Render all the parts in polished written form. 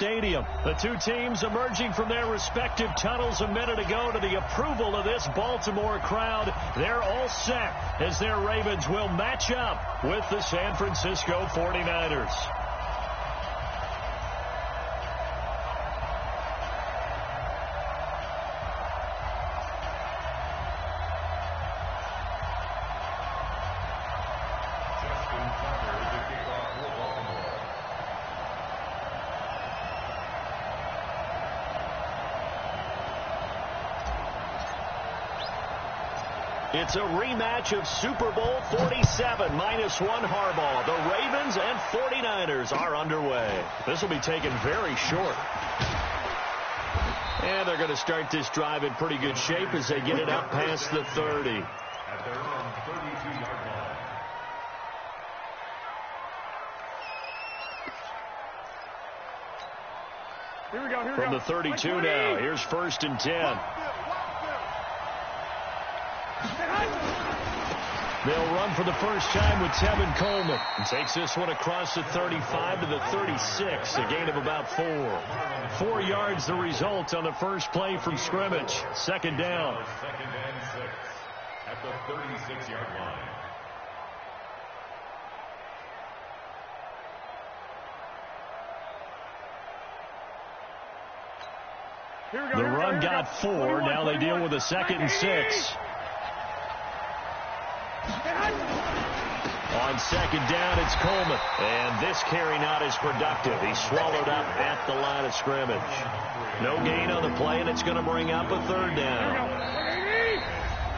stadium. The two teams emerging from their respective tunnels a minute ago to the approval of this Baltimore crowd. They're all set as their Ravens will match up with the San Francisco 49ers. It's a rematch of Super Bowl 47, -1 Harbaugh. The Ravens and 49ers are underway. This will be taken very short. And they're going to start this drive in pretty good shape as they get it up past the 30. At their own 32-yard line. Here we go. From the 32 now, here's 1st and 10. They'll run for the first time with Tevin Coleman. And takes this one across the 35 to the 36, a gain of about 4. 4 yards the result on the first play from scrimmage. 2nd down. 2nd and 6 at the 36-yard line. The run got 4. Now they deal with a 2nd and 6. On 2nd down, it's Coleman. And this carry not as productive. He's swallowed up at the line of scrimmage. No gain on the play, and it's going to bring up a 3rd down.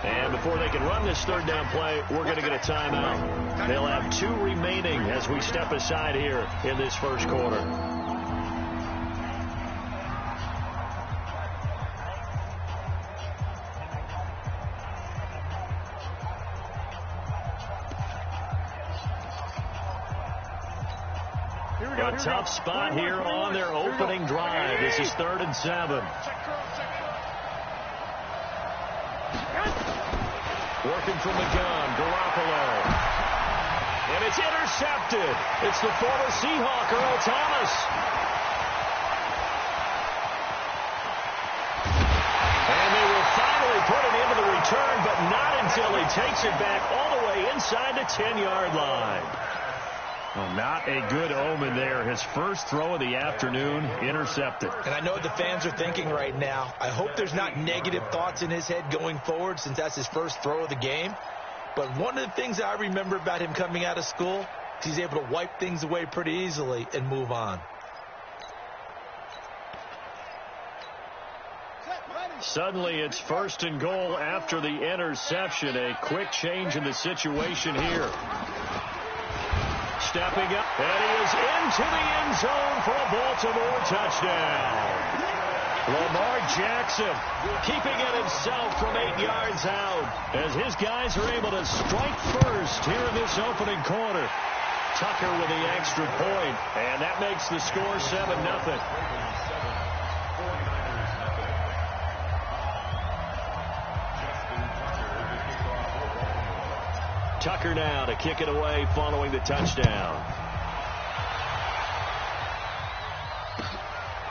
And before they can run this 3rd down play, we're going to get a timeout. They'll have 2 remaining as we step aside here in this first quarter. A tough spot here on their opening drive. This is 3rd and 7. Working from the gun, Garoppolo. And it's intercepted. It's the former Seahawk, Earl Thomas. And they will finally put it into the return, but not until he takes it back all the way inside the 10-yard line. Well, not a good omen there. His first throw of the afternoon intercepted. And I know what the fans are thinking right now. I hope there's not negative thoughts in his head going forward since that's his first throw of the game. But one of the things I remember about him coming out of school is he's able to wipe things away pretty easily and move on. Suddenly it's 1st and goal after the interception. A quick change in the situation here. Stepping up, and he is into the end zone for a Baltimore touchdown. Lamar Jackson keeping it himself from 8 yards out as his guys are able to strike first here in this opening quarter. Tucker with the extra point, and that makes the score 7-0. Tucker now to kick it away following the touchdown.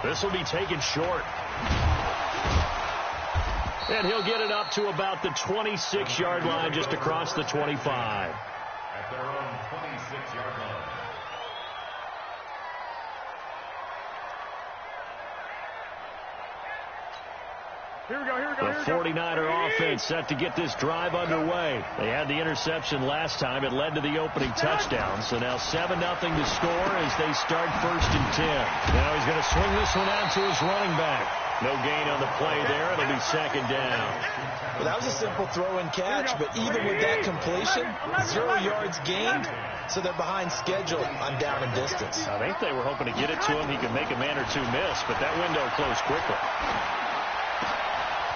This will be taken short. And he'll get it up to about the 26-yard line, just across the 25. At their own 26-yard line. The 49er offense set to get this drive underway. They had the interception last time. It led to the opening touchdown. So now 7-0 to score as they start 1st and 10. Now he's going to swing this one out to his running back. No gain on the play there. It'll be 2nd down. Well, that was a simple throw and catch, but even with that completion, 0 yards gained, so they're behind schedule on down and distance. I think they were hoping to get it to him. He could make a man or two miss, but that window closed quickly.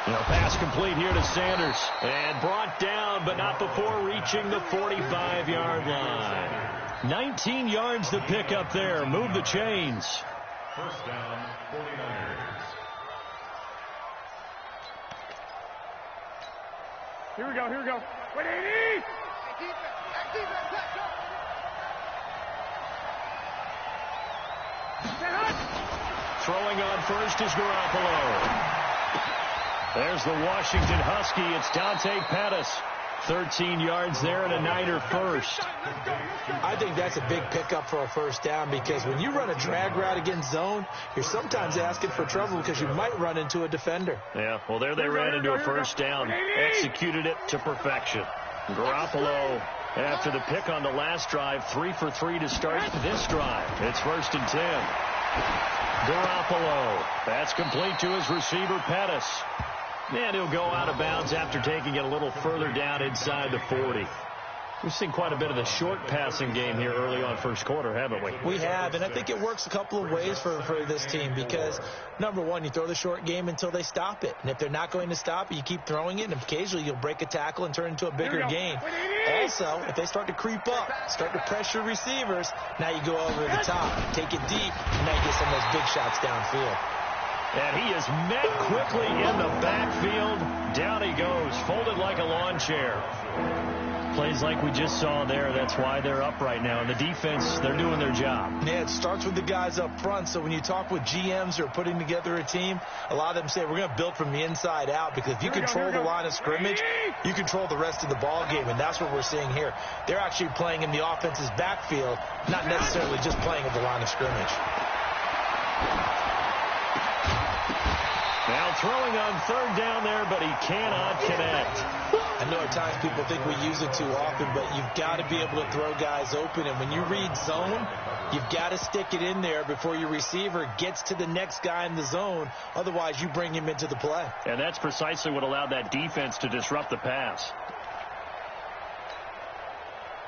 Pass complete here to Sanders. And brought down, but not before reaching the 45-yard line. 19 yards to pick up there. Move the chains. 1st down, 49ers. Here we go. Wait, 80! Throwing on first is Garoppolo. There's the Washington Husky. It's Dante Pettis. 13 yards there and a Niner first. I think that's a big pickup for a first down because when you run a drag route against zone, you're sometimes asking for trouble because you might run into a defender. Yeah, well, there they ran into a first down. Executed it to perfection. Garoppolo, after the pick on the last drive, 3 for 3 to start this drive. It's 1st and 10. Garoppolo. That's complete to his receiver, Pettis. And he'll go out of bounds after taking it a little further down inside the 40. We've seen quite a bit of the short passing game here early on first quarter, haven't we? We have, and I think it works a couple of ways for this team because, number one, you throw the short game until they stop it. And if they're not going to stop it, you keep throwing it, and occasionally you'll break a tackle and turn it into a bigger gain. Also, if they start to creep up, start to pressure receivers, now you go over the top, take it deep, and now you get some of those big shots downfield. And he is met quickly in the backfield. Down he goes, folded like a lawn chair. Plays like we just saw there. That's why they're up right now. And the defense, they're doing their job. Yeah, it starts with the guys up front. So when you talk with GMs who are putting together a team, a lot of them say we're going to build from the inside out because if you control the line of scrimmage, you control the rest of the ball game. And that's what we're seeing here. They're actually playing in the offense's backfield, not necessarily just playing at the line of scrimmage. Now throwing on third down there, but he cannot connect. I know at times people think we use it too often, but you've got to be able to throw guys open. And when you read zone, you've got to stick it in there before your receiver gets to the next guy in the zone. Otherwise, you bring him into the play. And that's precisely what allowed that defense to disrupt the pass.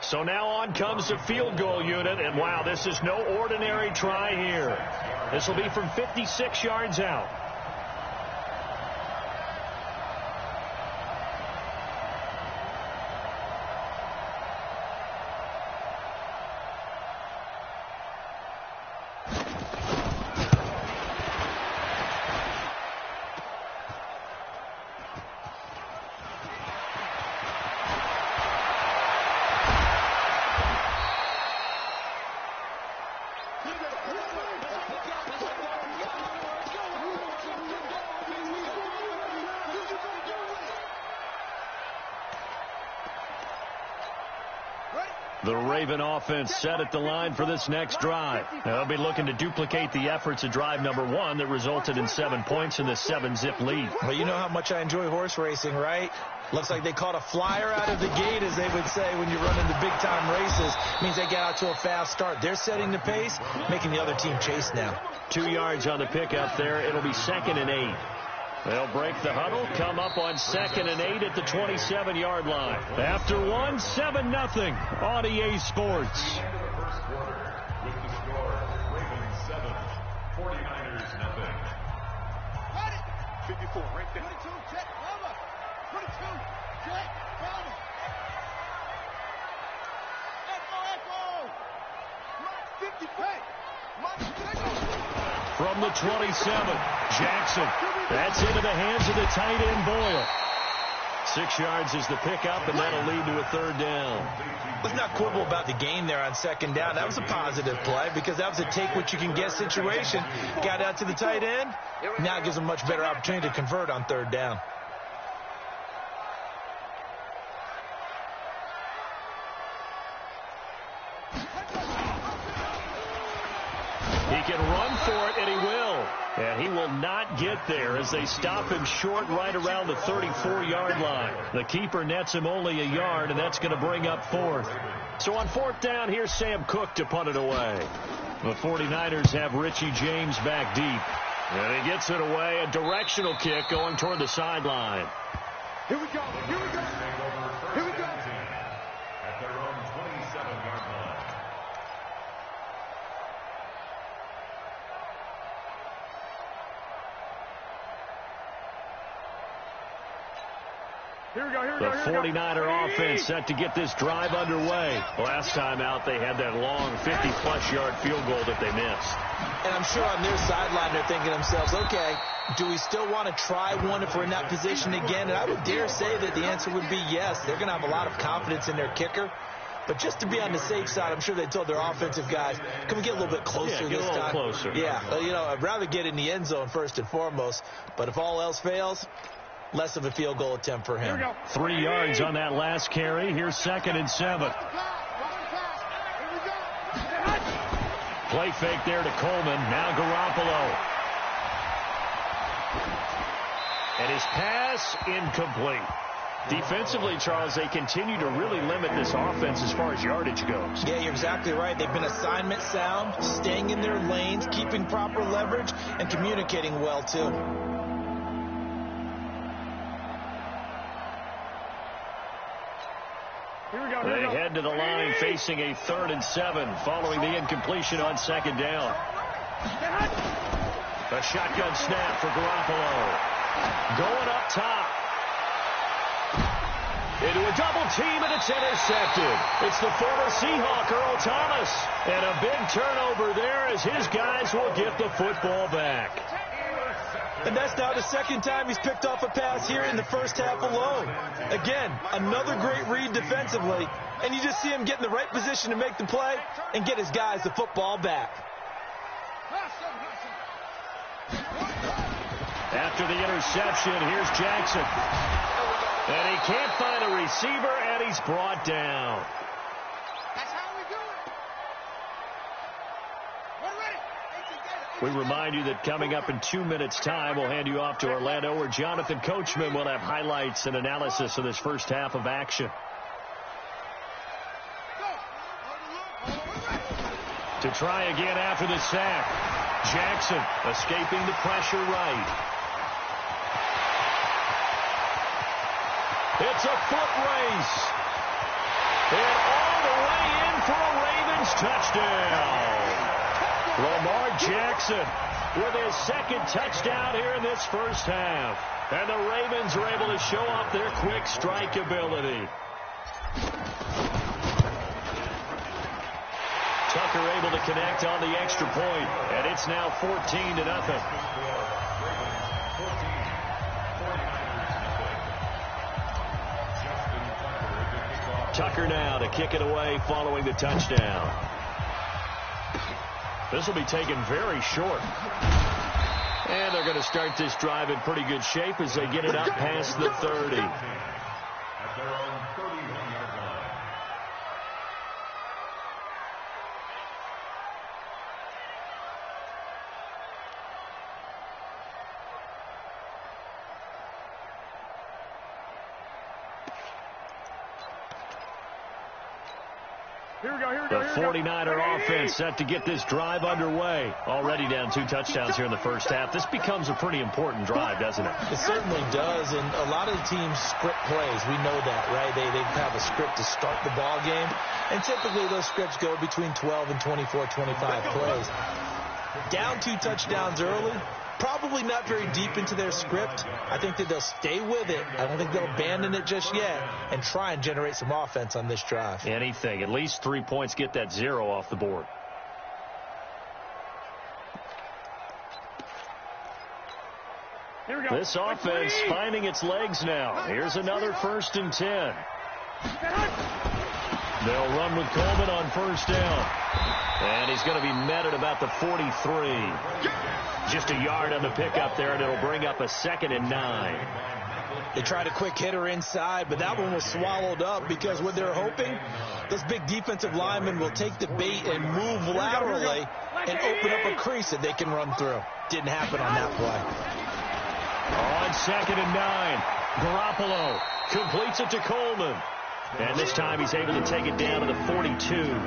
So now on comes the field goal unit. And, wow, this is no ordinary try here. This will be from 56 yards out. The Raven offense set at the line for this next drive. They'll be looking to duplicate the efforts of drive number 1 that resulted in 7 points in the 7-zip lead. Well, you know how much I enjoy horse racing, right? Looks like they caught a flyer out of the gate, as they would say when you run into big-time races. It means they get out to a fast start. They're setting the pace, making the other team chase now. 2 yards on the pickup there. It'll be 2nd and 8. They'll break the huddle, come up on 2nd and 8 at the 27-yard line. After 1, 7-0 on EA Sports. With the score, Ravens 7, 49ers 0. 54, right there. 22, check, cover. 22, check, cover. Echo. 50, hey. From the 27, Jackson. That's into the hands of the tight end, Boyle. 6 yards is the pickup, and that'll lead to a 3rd down. Let's not quibble about the gain there on 2nd down. That was a positive play because that was a take-what-you-can-get situation. Got out to the tight end. Now it gives them a much better opportunity to convert on 3rd down. He can run for it, and he will. And he will not get there as they stop him short right around the 34-yard line. The keeper nets him only a yard, and that's going to bring up 4th. So on 4th down, here's Sam Cook to punt it away. The 49ers have Richie James back deep. And he gets it away, a directional kick going toward the sideline. Here we go. Here we go. Here we go. At their own 27-yard line. The 49er offense set to get this drive underway. Last time out, they had that long 50-plus yard field goal that they missed. And I'm sure on their sideline they're thinking to themselves, okay, do we still want to try one if we're in that position again? And I would dare say that the answer would be yes. They're going to have a lot of confidence in their kicker. But just to be on the safe side, I'm sure they told their offensive guys, can we get a little bit closer this time? Get a little closer. Yeah, you know, I'd rather get in the end zone first and foremost. But if all else fails, less of a field goal attempt for him. 3 yards on that last carry. Here's 2nd and 7. Play fake there to Coleman. Now Garoppolo. And his pass incomplete. Defensively, Charles, they continue to really limit this offense as far as yardage goes. Yeah, you're exactly right. They've been assignment sound, staying in their lanes, keeping proper leverage, and communicating well, too. They head to the line facing a 3rd and 7 following the incompletion on 2nd down. A shotgun snap for Garoppolo. Going up top. Into a double team, and it's intercepted. It's the former Seahawk, Earl Thomas. And a big turnover there as his guys will get the football back. And that's now the 2nd time he's picked off a pass here in the first half alone. Again, another great read defensively, and you just see him get in the right position to make the play and get his guys the football back. After the interception, here's Jackson. And he can't find a receiver, and he's brought down. We remind you that coming up in 2 minutes' time, we'll hand you off to Orlando, where Jonathan Coachman will have highlights and analysis of this first half of action. To try again after the sack. Jackson escaping the pressure right. It's a foot race. And all the way in for a Ravens touchdown. Lamar Jackson with his 2nd touchdown here in this first half. And the Ravens are able to show off their quick strike ability. Tucker able to connect on the extra point, and it's now 14-0. Tucker now to kick it away following the touchdown. This will be taken very short. And they're going to start this drive in pretty good shape as they get it up past the 30. At their own 31-yard line. The 49er offense set to get this drive underway. Already down 2 touchdowns here in the first half. This becomes a pretty important drive, doesn't it? It certainly does, and a lot of the teams script plays. We know that, right? They have a script to start the ball game, and typically those scripts go between 12 and 24, 25 plays. Down 2 touchdowns early, probably not very deep into their script. I think that they'll stay with it. I don't think they'll abandon it just yet and try and generate some offense on this drive. Anything. At least 3 points, get that 0 off the board. This offense finding its legs now. Here's another 1st and 10. They'll run with Coleman on 1st down. And he's going to be met at about the 43. Just a yard on the pickup there, and it'll bring up a 2nd and 9. They tried a quick hitter inside, but that one was swallowed up because what they're hoping, those big defensive linemen will take the bait and move laterally and open up a crease that they can run through. Didn't happen on that play. On 2nd and 9, Garoppolo completes it to Coleman. And this time he's able to take it down to the 42.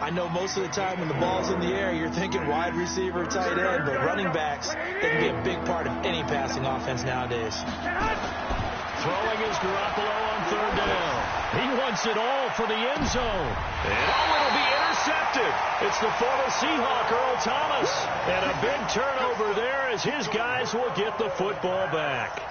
I know most of the time when the ball's in the air, you're thinking wide receiver, tight end, but running backs, they can be a big part of any passing offense nowadays. Throwing is Garoppolo on 3rd down. He wants it all for the end zone. And it'll be intercepted. It's the former Seahawk, Earl Thomas. And a big turnover there as his guys will get the football back.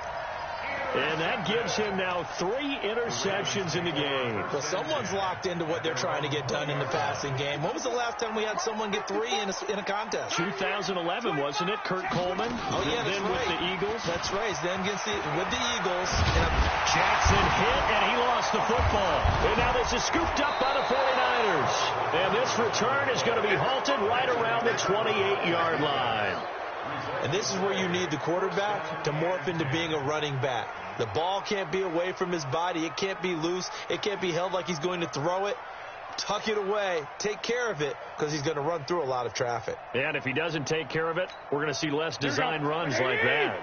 And that gives him now 3 interceptions in the game. Well, someone's locked into what they're trying to get done in the passing game. When was the last time we had someone get 3 in a contest? 2011, wasn't it? Kurt Coleman. Oh, yeah, that's then right. with the Eagles. That's right. Then with the Eagles. Jackson hit, and he lost the football. And now this is scooped up by the 49ers. And this return is going to be halted right around the 28-yard line. And this is where you need the quarterback to morph into being a running back. The ball can't be away from his body. It can't be loose. It can't be held like he's going to throw it. Tuck it away. Take care of it because he's going to run through a lot of traffic. And if he doesn't take care of it, we're going to see less design runs like that.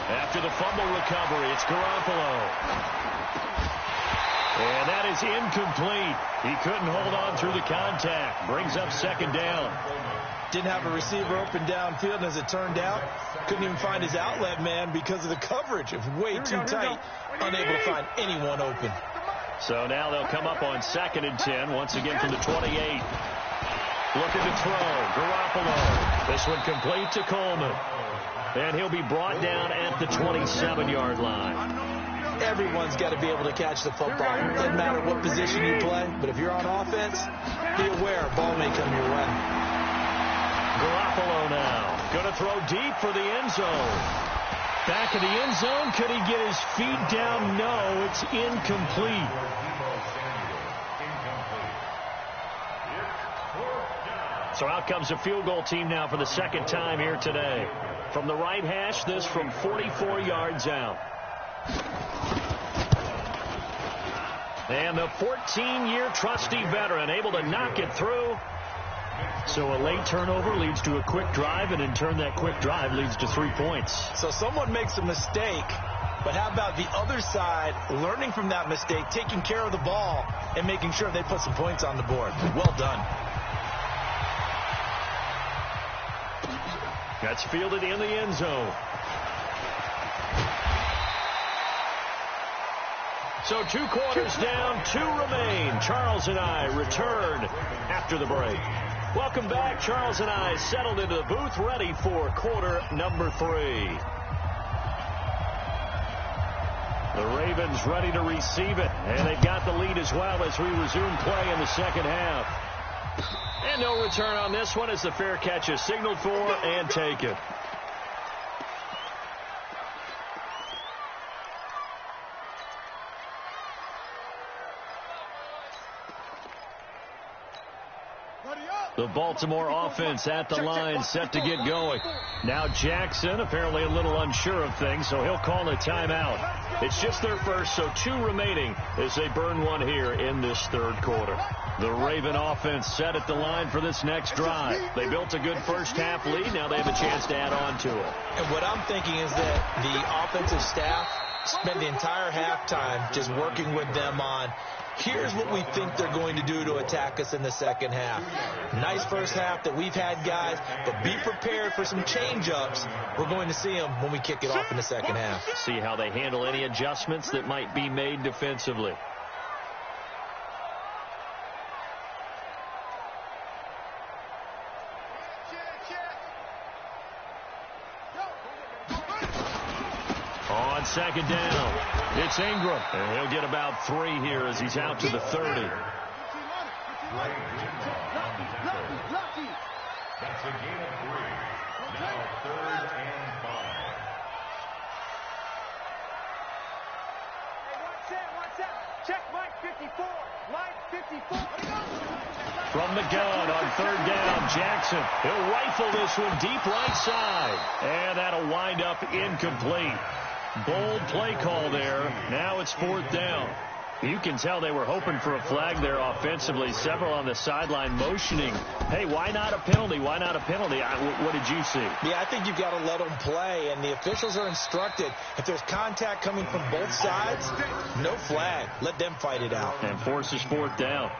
After the fumble recovery, it's Garoppolo. And that is incomplete. He couldn't hold on through the contact. Brings up second down. Didn't have a receiver open downfield, and as it turned out, couldn't even find his outlet man because of the coverage. It was way too tight. Unable to find anyone open. So now they'll come up on 2nd and 10, once again from the 28. Looking to throw. Garoppolo. This one complete to Coleman. And he'll be brought down at the 27-yard line. Everyone's got to be able to catch the football. It doesn't matter what position you play, but if you're on offense, be aware a ball may come your way. Garoppolo now. Going to throw deep for the end zone. Back of the end zone. Could he get his feet down? No, it's incomplete. So out comes a field goal team now for the 2nd time here today. From the right hash, this from 44 yards out. And the 14-year trusty veteran able to knock it through. So a late turnover leads to a quick drive, and in turn that quick drive leads to 3 points. So someone makes a mistake, but how about the other side learning from that mistake, taking care of the ball, and making sure they put some points on the board? Well done. That's fielded in the end zone. So 2 quarters down, 2 remain. Charles and I return after the break. Welcome back. Charles and I settled into the booth, ready for quarter number 3. The Ravens ready to receive it, and they've got the lead as well as we resume play in the second half. And no return on this one as the fair catch is signaled for and taken. The Baltimore offense at the line, set to get going. Now Jackson apparently a little unsure of things, so he'll call a timeout. It's just their first, so 2 remaining as they burn one here in this 3rd quarter. The Raven offense set at the line for this next drive. They built a good first half lead. Now they have a chance to add on to it. And what I'm thinking is that the offensive staff spent the entire halftime just working with them on, here's what we think they're going to do to attack us in the second half. Nice first half that we've had, guys, but be prepared for some change-ups. We're going to see them when we kick it off in the second half. See how they handle any adjustments that might be made defensively. On 2nd down, it's Ingram, and he'll get about 3 here as he's out to the 30. That's a gain of 3. Now 3rd and 5. Hey, one set. Check Mike 54. Mike 54. From the gun on 3rd down, Jackson. He'll rifle this one deep right side. And that'll wind up incomplete. Bold play call there. Now it's 4th down. You can tell they were hoping for a flag there offensively. Several on the sideline motioning. Hey, why not a penalty? Why not a penalty? What did you see? Yeah, I think you've got to let them play, and the officials are instructed. If there's contact coming from both sides, no flag. Let them fight it out. And forces 4th down.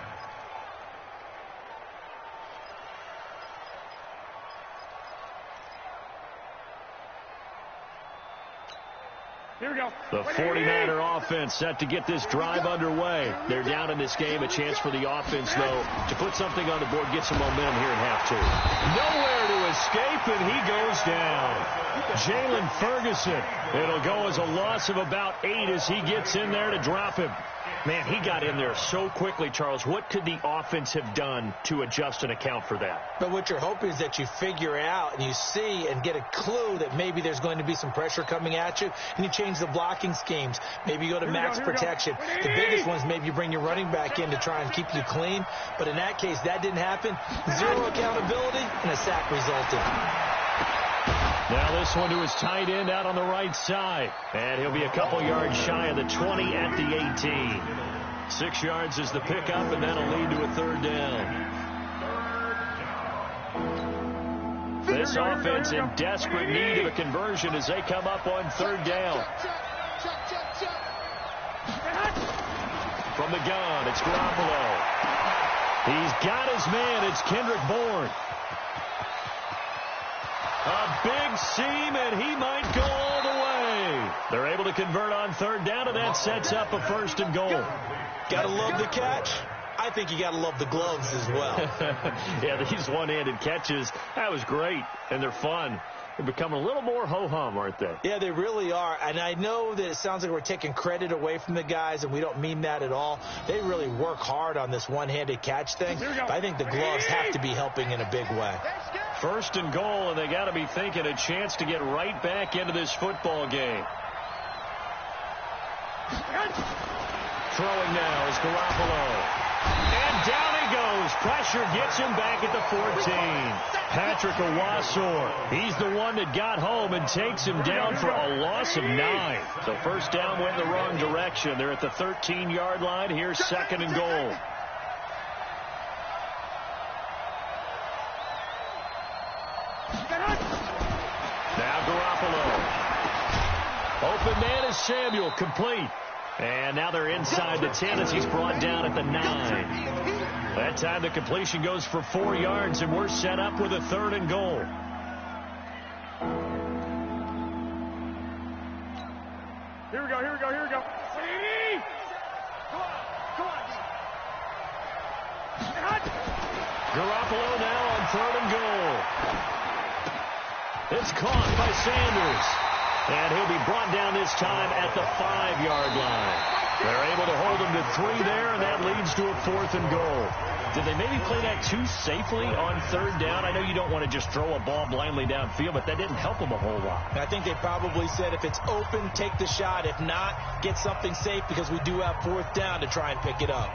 The 49er offense set to get this drive underway. They're down in this game. A chance for the offense, though, to put something on the board, get some momentum here at half two. Nowhere to escape, and he goes down. Jalen Ferguson. It'll go as a loss of about 8 as he gets in there to drop him. Man, he got in there so quickly, Charles. What could the offense have done to adjust and account for that? But what you're hoping is that you figure out and you see and get a clue that maybe there's going to be some pressure coming at you, and you change the blocking schemes. Maybe you go to max protection. The biggest one is maybe you bring your running back in to try and keep you clean. But in that case, that didn't happen. 0 accountability, and a sack resulted. Now this one to his tight end out on the right side. And he'll be a couple yards shy of the 20 at the 18. 6 yards is the pickup, and that'll lead to a third down. This offense in desperate need of a conversion as they come up on third down. From the gun, it's Garoppolo. He's got his man. It's Kendrick Bourne. A big seam, and he might go all the way. They're able to convert on third down, and that sets up a first and goal. Gotta love the catch. I think you gotta love the gloves as well. Yeah, these one-handed catches, that was great, and they're fun. They're becoming a little more ho-hum, aren't they? Yeah, they really are. And I know that it sounds like we're taking credit away from the guys, and we don't mean that at all. They really work hard on this one-handed catch thing. But I think the gloves have to be helping in a big way. First and goal, and they got to be thinking a chance to get right back into this football game. Throwing now is Garoppolo. And down he goes. Pressure gets him back at the 14. Patrick Owasor, he's the one that got home and takes him down for a loss of 9. So first down went in the wrong direction. They're at the 13-yard line. Here's second and goal. Now Garoppolo. Open man is Samuel, complete. And now they're inside the 10 as he's brought down at the 9. That time the completion goes for 4 yards, and we're set up with a third and goal. Here we go. Garoppolo now on third and goal. It's caught by Sanders. And he'll be brought down this time at the 5-yard line. They're able to hold him to 3 there, and that leads to a fourth and goal. Did they maybe play that too safely on third down? I know you don't want to just throw a ball blindly downfield, but that didn't help them a whole lot. I think they probably said if it's open, take the shot. If not, get something safe because we do have fourth down to try and pick it up.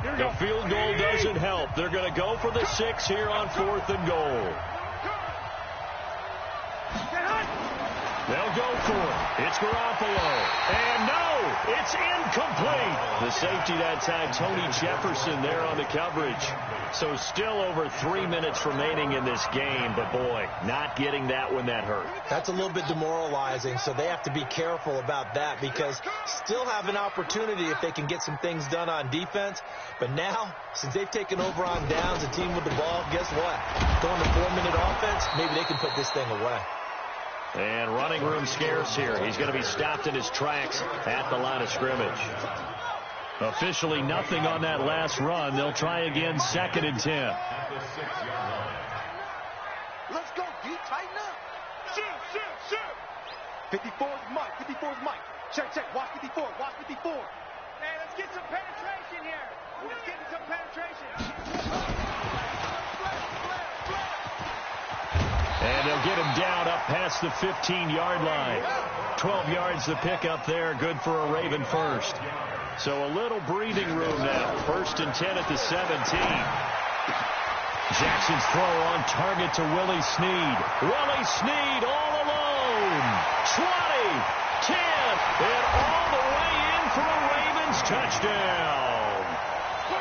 The field goal doesn't help. They're going to go for the 6 here on fourth and goal. They'll go for it. It's Garoppolo. And no, it's incomplete. The safety that time, Tony Jefferson there on the coverage. So still over 3 minutes remaining in this game. But, boy, not getting that when that hurt. That's a little bit demoralizing, so they have to be careful about that because still have an opportunity if they can get some things done on defense. But now, since they've taken over on downs, the team with the ball, guess what? Going to 4-minute offense, maybe they can put this thing away. And running room scarce here. He's going to be stopped in his tracks at the line of scrimmage. Officially nothing on that last run. They'll try again, second and 10. Let's go, D. Tighten up. Shoot. 54's Mike. Check. Watch 54. Hey, let's get some penetration here. Let's get some penetration. And they'll get him down up past the 15-yard line. 12 yards the pickup there. Good for a Raven first. So a little breathing room now. First and 10 at the 17. Jackson's throw on target to Willie Snead. Willie Snead all alone. 20, 10, and all the way in for a Ravens touchdown.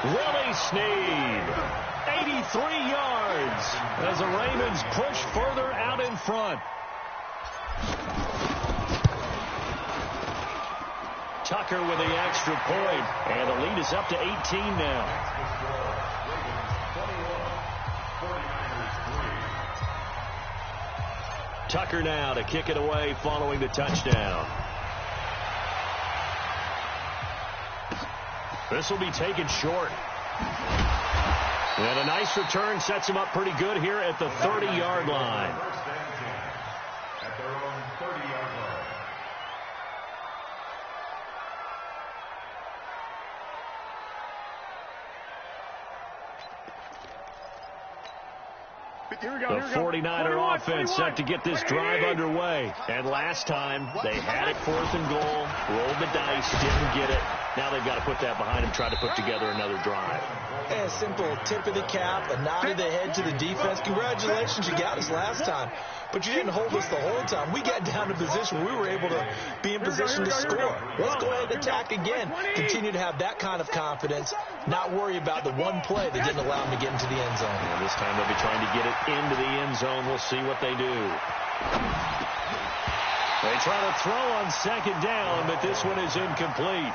Willie Snead. 83 yards as the Ravens push further out in front. Tucker with the extra point, and the lead is up to 18 now. Tucker now to kick it away following the touchdown. This will be taken short. And a nice return sets him up pretty good here at the 30-yard line. At their own 30-yard line. The 49er offense set to get this drive underway. And last time, they had it 4th and goal, rolled the dice, didn't get it. Now they've got to put that behind them, try to put together another drive. And a simple tip of the cap, a nod of the head to the defense. Congratulations, you got us last time. But you didn't hold us the whole time. We got down to position where we were able to be in position to score. Let's go ahead and attack again. Continue to have that kind of confidence, not worry about the one play that didn't allow them to get into the end zone. And this time they'll be trying to get it into the end zone. We'll see what they do. They try to throw on 2nd down, but this one is incomplete.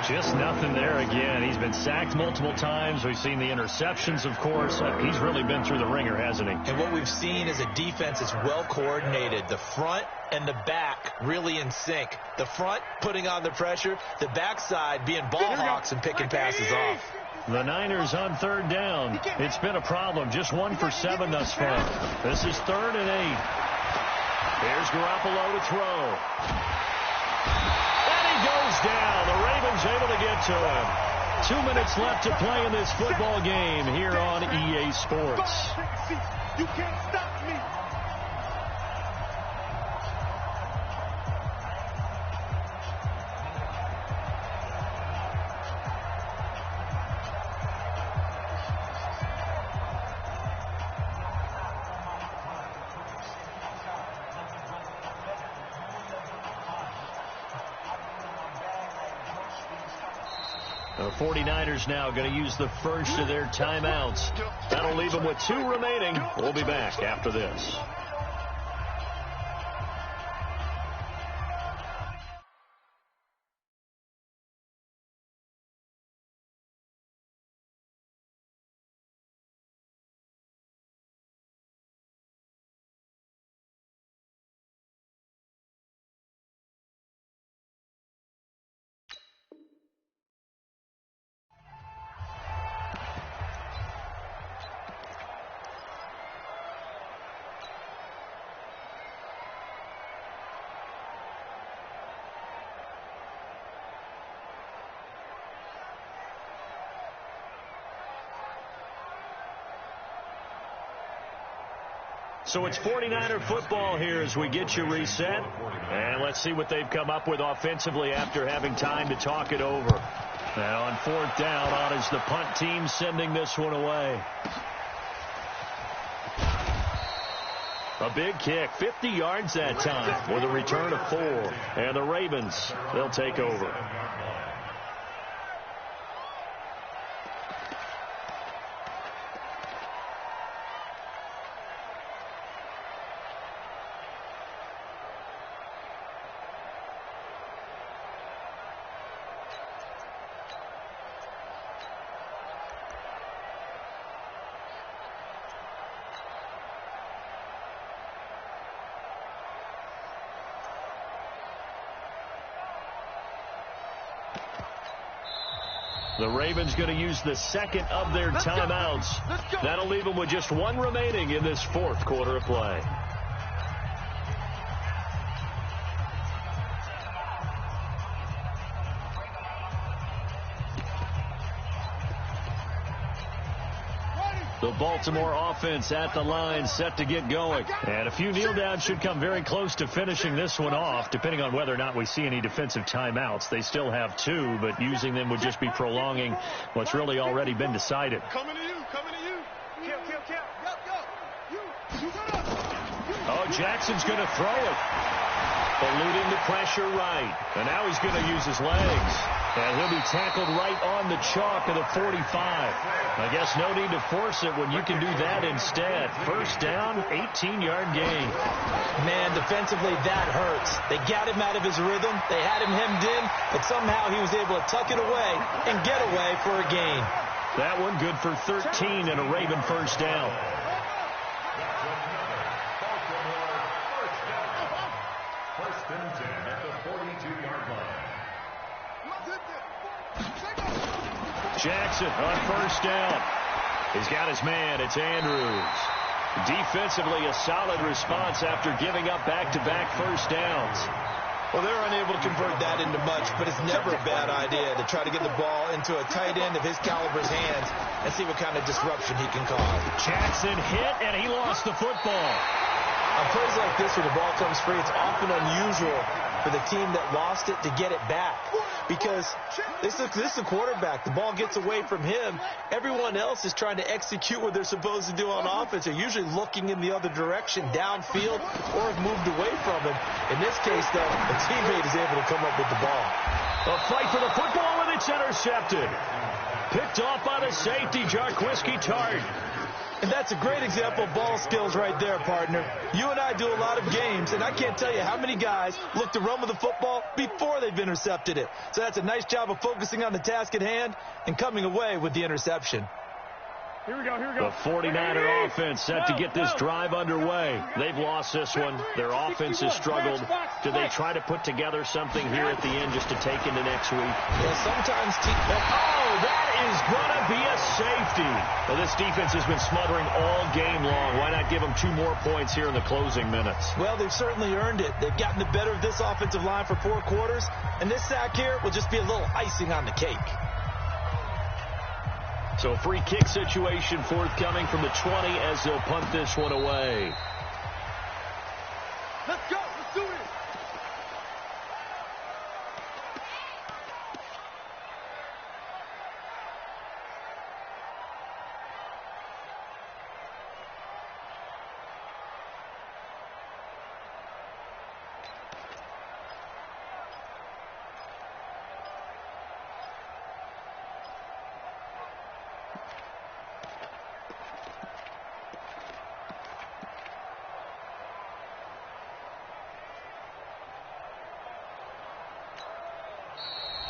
Just nothing there again. He's been sacked multiple times. We've seen the interceptions, of course. He's really been through the ringer, hasn't he? And what we've seen is a defense that's well coordinated. The front and the back really in sync. The front putting on the pressure, the backside being ball hawks and picking passes off. The Niners on 3rd down. It's been a problem. Just 1 for 7 thus far. This is 3rd and 8. Here's Garoppolo to throw. And he goes down. The Ravens able to get to him. 2 minutes left to play in this football game here on EA Sports. You can't stop me. The 49ers now going to use the first of their timeouts. That'll leave them with 2 remaining. We'll be back after this. So it's 49er football here as we get you reset. And let's see what they've come up with offensively after having time to talk it over. And on 4th down, on is the punt team sending this one away. A big kick, 50 yards that time with a return of 4. And the Ravens, they'll take over. The Ravens going to use the second of their timeouts. That'll leave them with just 1 remaining in this 4th quarter of play. The Baltimore offense at the line, set to get going. And a few kneel downs should come very close to finishing this one off, depending on whether or not we see any defensive timeouts. They still have 2, but using them would just be prolonging what's really already been decided. Coming to you, coming to you. Kill. Oh, Jackson's going to throw it. Eluding the pressure right. And now he's going to use his legs. And he'll be tackled right on the chalk of the 45. I guess no need to force it when you can do that instead. 1st down, 18-yard gain. Man, defensively, that hurts. They got him out of his rhythm. They had him hemmed in, but somehow he was able to tuck it away and get away for a gain. That one good for 13 and a Raven 1st down. Jackson on first down. He's got his man. It's Andrews. Defensively, a solid response after giving up back-to-back first downs. Well, they're unable to convert that into much, but it's never a bad idea to try to get the ball into a tight end of his caliber's hands and see what kind of disruption he can cause. Jackson hit, and he lost the football. On plays like this where the ball comes free, it's often unusual for the team that lost it to get it back because this is a quarterback. The ball gets away from him. Everyone else is trying to execute what they're supposed to do on offense. They're usually looking in the other direction, downfield, or have moved away from him. In this case, though, a teammate is able to come up with the ball. A fight for the football, and it's intercepted. Picked off by the safety, Jarquiski Tart. And that's a great example of ball skills right there, partner. You and I do a lot of games, and I can't tell you how many guys look to run with the football before they've intercepted it. So that's a nice job of focusing on the task at hand and coming away with the interception. Here we go, here we go. The 49er offense set to get this drive underway. They've lost this one. Their offense has struggled. Do they try to put together something here at the end just to take into next week? Well, sometimes that is going to be a safety. Well, this defense has been smothering all game long. Why not give them 2 more points here in the closing minutes? Well, they've certainly earned it. They've gotten the better of this offensive line for 4 quarters, and this sack here will just be a little icing on the cake. So free kick situation forthcoming from the 20 as they'll punt this one away. Let's go. Let's do it.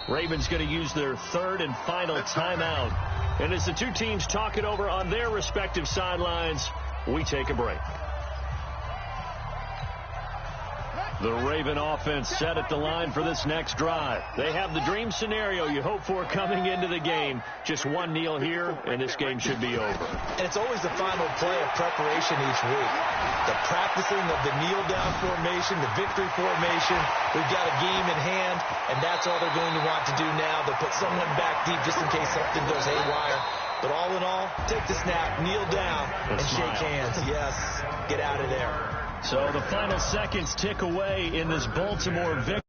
Ravens going to use their 3rd and final timeout. And as the two teams talk it over on their respective sidelines, we take a break. The Raven offense set at the line for this next drive. They have the dream scenario you hope for coming into the game. Just one kneel here, and this game should be over. And it's always the final play of preparation each week. The practicing of the kneel-down formation, the victory formation. We've got a game in hand, and that's all they're going to want to do now. They'll put someone back deep just in case something goes haywire. But all in all, take the snap, kneel down, and shake hands. Yes, get out of there. So the final seconds tick away in this Baltimore victory.